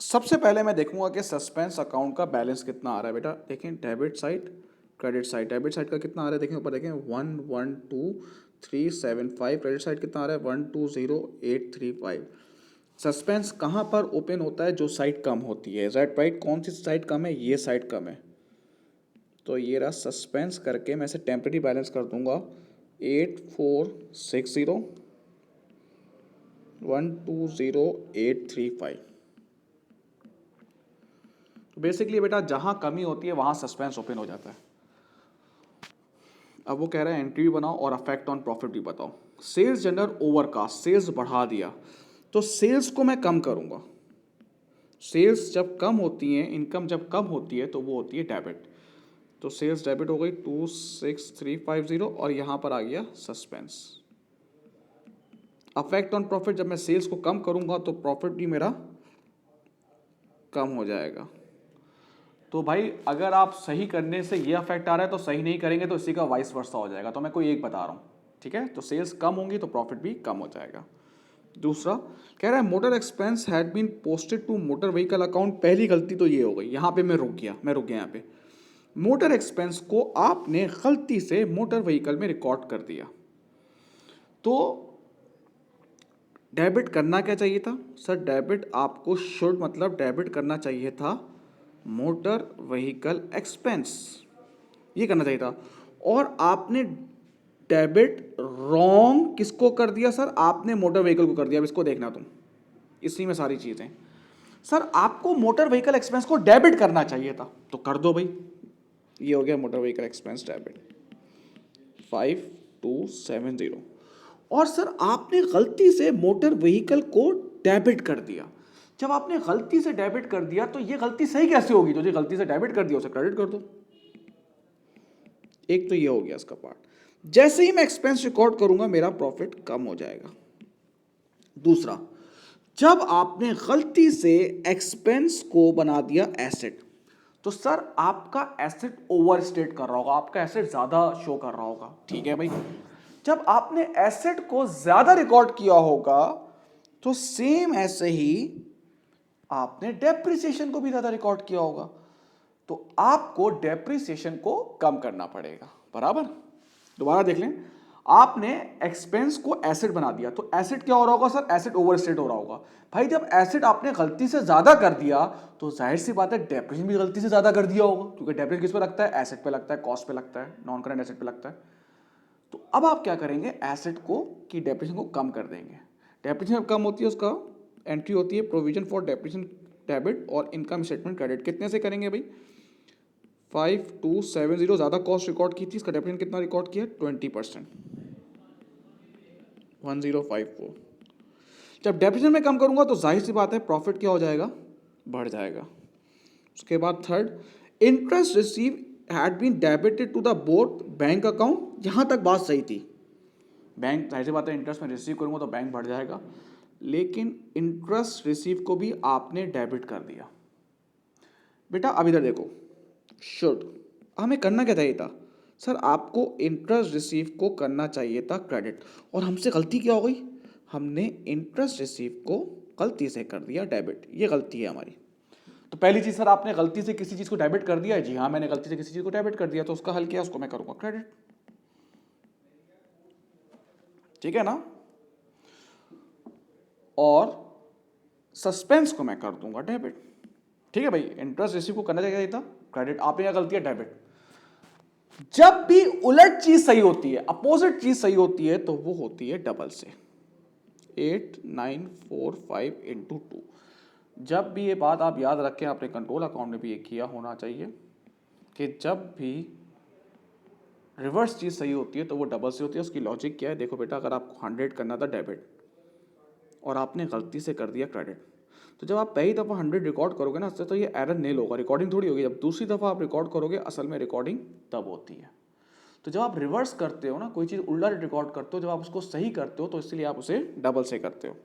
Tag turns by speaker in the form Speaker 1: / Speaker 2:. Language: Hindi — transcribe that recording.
Speaker 1: सबसे पहले मैं देखूंगा कि सस्पेंस अकाउंट का बैलेंस कितना आ रहा है। बेटा देखें, debit side credit side, debit side का कितना आ रहा है देखें ऊपर, देखें 112,375, क्रेडिट साइड कितना आ रहा है 120,835। सस्पेंस कहाँ पर ओपन होता है? जो साइड कम होती है, राइट। कौन सी साइड कम है? ये साइड कम है। तो ये रहा सस्पेंस करके मैं इसे टेम्परेरी बैलेंस कर दूंगा 8460 120,835। तो बेसिकली बेटा जहां कमी होती है वहां सस्पेंस ओपन हो जाता है। अब वो कह रहा है एंट्री भी बनाओ और अफेक्ट ऑन प्रॉफिट भी बताओ। सेल्स जनरल ओवरकास्ट, सेल्स बढ़ा दिया तो सेल्स को मैं कम करूंगा। सेल्स जब कम होती हैं, इनकम जब कम होती है तो वो होती है डेबिट। तो सेल्स डेबिट हो गई 26350 और यहां पर आ गया सस्पेंस। अफेक्ट ऑन प्रॉफिट, जब मैं सेल्स को कम करूंगा तो प्रॉफिट भी मेरा कम हो जाएगा। तो भाई अगर आप सही करने से ये अफेक्ट आ रहा है तो सही नहीं करेंगे तो इसी का वाइस वर्सा हो जाएगा। तो मैं कोई एक बता रहा हूँ, ठीक है। तो सेल्स कम होंगी तो प्रॉफिट भी कम हो जाएगा। दूसरा कह रहा है motor expense had been posted to motor vehicle account. पहली गलती तो ये हो गई, यहाँ पे मैं रुक गया यहाँ पे। मोटर एक्सपेंस को आपने गलती से मोटर व्हीकल में रिकॉर्ड कर दिया। तो डेबिट करना क्या चाहिए था सर? डेबिट आपको शुड मतलब डेबिट करना चाहिए था मोटर व्हीकल एक्सपेंस, ये करना चाहिए था। और आपने डेबिट रॉन्ग किसको कर दिया सर? आपने मोटर व्हीकल को कर दिया। अब इसको देखना तुम, इसी में सारी चीजें। सर आपको मोटर व्हीकल एक्सपेंस को डेबिट करना चाहिए था, तो कर दो भाई। ये हो गया मोटर व्हीकल एक्सपेंस डेबिट 5270। और सर आपने गलती से मोटर व्हीकल को डेबिट कर दिया। जब आपने गलती से डेबिट कर दिया तो ये गलती सही कैसे होगी? जो गलती से डेबिट कर दिया उसे क्रेडिट कर दो। एक तो ये हो गया इसका पार्ट। जैसे ही मैं एक्सपेंस रिकॉर्ड करूंगा मेरा प्रॉफिट कम हो जाएगा। दूसरा, जब आपने गलती से एक्सपेंस को बना दिया एसेट, तो सर आपका एसेट ओवरस्टेट कर रहा होगा, आपका एसेट ज्यादा शो कर रहा होगा, ठीक है भाई। जब आपने एसेट को ज्यादा रिकॉर्ड किया होगा तो सेम ऐसे ही आपने डेप्रिसिएशन को भी ज्यादा रिकॉर्ड किया होगा, तो आपको डेप्रिसिएशन को कम करना पड़ेगा। बराबर। दोबारा देख लें, आपने एक्सपेंस को एसेट बना दिया तो एसेट क्या हो रहा होगा सर? एसेट ओवरस्टेट हो रहा होगा। भाई जब एसेट आपने गलती से ज्यादा कर दिया तो जाहिर सी बात है डेप्रिसिएशन भी गलती से ज्यादा कर दिया होगा, क्योंकि डेप्रिसिएशन किस पे लगता है? एसेट पे लगता है, कॉस्ट पे लगता है, नॉन करंट एसेट पे लगता है। तो अब आप क्या करेंगे? एसेट को की डेप्रिसिएशन को कम कर देंगे। डेप्रिसिएशन कम होती है, उसका एंट्री होती है प्रोविजन फॉर डेप्रिसिएशन डेबिट और इनकम स्टेटमेंट क्रेडिट। कितने से करेंगे भाई? 5270। ज़्यादा कॉस्ट रिकॉर्ड की थी, इसका डेप्रिसिएशन कितना रिकॉर्ड किया? 20%, 1054। जब डेप्रिसिएशन में कम करूंगा तो जाहिर सी बात है प्रॉफिट क्या हो जाएगा? बढ़ जाएगा। उसके बाद third, interest receive had been debited to the both bank account. यहां तक बात सही थी। बैंक, जाहिर सी बात है इंटरेस्ट में रिसीव करूंगा तो बैंक बढ़ जाएगा, लेकिन इंटरेस्ट रिसीव को भी आपने डेबिट कर दिया। बेटा अब इधर देखो, शुड हमें करना क्या चाहिए था सर? आपको इंटरेस्ट रिसीव को करना चाहिए था क्रेडिट, और हमसे गलती क्या हो गई? हमने इंटरेस्ट रिसीव को गलती से कर दिया डेबिट। ये गलती है हमारी। तो पहली चीज सर, आपने गलती से किसी चीज को डेबिट कर दिया है। जी हाँ, मैंने गलती से किसी चीज को डेबिट कर दिया, तो उसका हल क्या? उसको मैं करूंगा क्रेडिट, ठीक है ना। और सस्पेंस को मैं कर दूंगा डेबिट, ठीक है भाई। इंटरेस्ट रिसीव को करना चाहिए था क्रेडिट, आपने क्या गलती है? डेबिट। जब भी उलट चीज सही होती है, अपोजिट चीज सही होती है, तो वो होती है डबल से। 8945 इंटू 2। जब भी ये बात आप याद रखें, अपने कंट्रोल अकाउंट में भी ये किया होना चाहिए कि जब भी रिवर्स चीज सही होती है तो वो डबल से होती है। उसकी लॉजिक क्या है? देखो बेटा, अगर आपको 100 करना था डेबिट और आपने गलती से कर दिया क्रेडिट, तो जब आप पहली दफ़ा 100 रिकॉर्ड करोगे ना, तो ये एरर नहीं होगा, रिकॉर्डिंग थोड़ी होगी। जब दूसरी दफ़ा आप रिकॉर्ड करोगे, असल में रिकॉर्डिंग तब होती है। तो जब आप रिवर्स करते हो ना, कोई चीज़ उल्टा रिकॉर्ड करते हो, जब आप उसको सही करते हो तो इसलिए आप उसे डबल से करते हो।